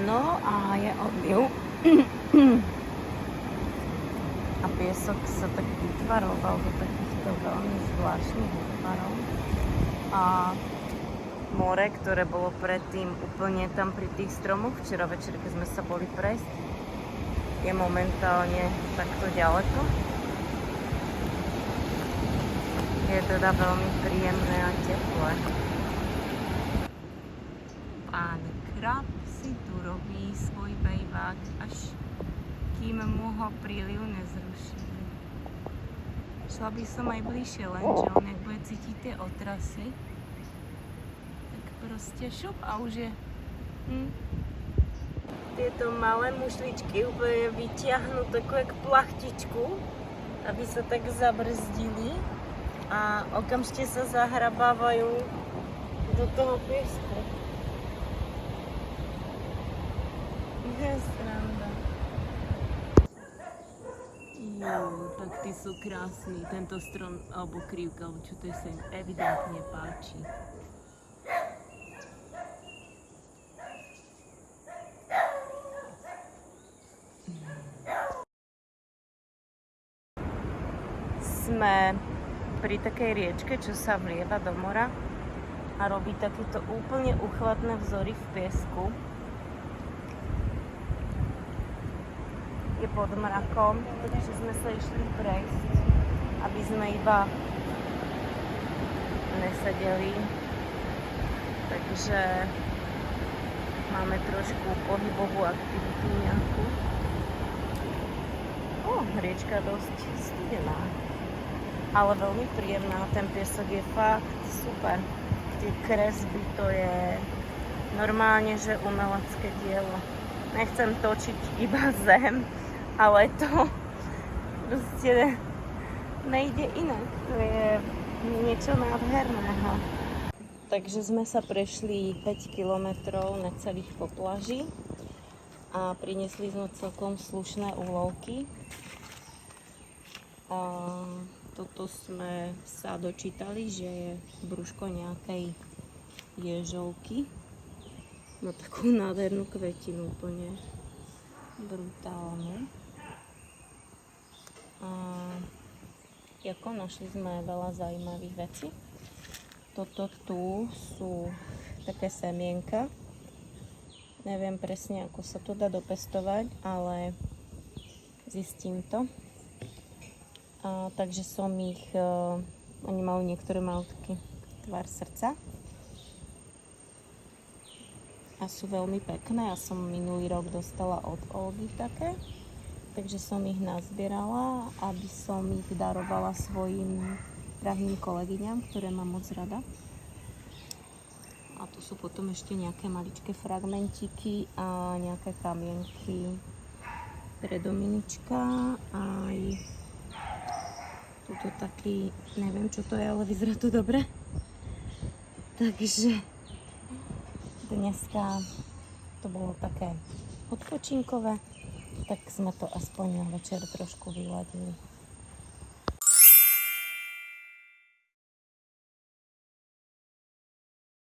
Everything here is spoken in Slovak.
ráno a je odliv. A piesok sa tak vytvaroval do takýchto veľmi zvláštnych tvarov. A more, ktoré bolo predtým úplne tam pri tých stromoch, včera večer, keď sme sa boli prejsť, je momentálne takto ďaleko. Je teda veľmi príjemné a teplé. Pán Krab si tu robí svoj bejvák, až kým mu ho príliv nezruší. Šla by som aj bližšie, lenže on jak bude cítiť tie otrasy, tak proste šup a už je. Tieto malé mušličky úplne vyťahnú takú jak plachtičku, aby sa tak zabrzdili a okamžite sa zahrabávajú do toho piesku. Je sranda. Tak tí sú krásni. Tento strom, alebo krivka, alebo čo to je, sa im evidentne páči. Sme pri takej riečke, čo sa vlieva do mora a robí takéto úplne uchvatné vzory v piesku. Je pod mrakom, takže sme sa išli prejsť, aby sme iba nesedeli. Takže máme trošku pohybovú aktivitu nejakú. Riečka dosť studená, ale veľmi príjemná. Ten piesok je fakt super. Tie kresby, to je normálne, že umelecké dielo. Nechcem točiť iba zem, ale to proste nejde inak. To je niečo nádherného. Takže sme sa prešli 5 kilometrov necelých po pláži a priniesli sme celkom slušné úlovky. Toto sme sa dočítali, že je brúško nejakej ježovky. Má takú nádhernú kvetinu, úplne brutálnu. Našli sme veľa zaujímavých vecí. Toto tu sú také semienka. Neviem presne, ako sa to dá dopestovať, ale zistím to. Takže som ich, oni majú, niektoré majú taký tvar srdca a sú veľmi pekné. Ja som minulý rok dostala od Olgy také, takže som ich nazbierala, aby som ich darovala svojim drahým kolegyňam, ktoré mám moc rada. A tu sú potom ešte nejaké maličké fragmentiky a nejaké kamienky pre Dominička. Aj tuto taký, neviem čo to je, ale vyzerá to dobre. Takže dneska to bolo také odpočinkové, tak sme to aspoň na večer trošku vyladili.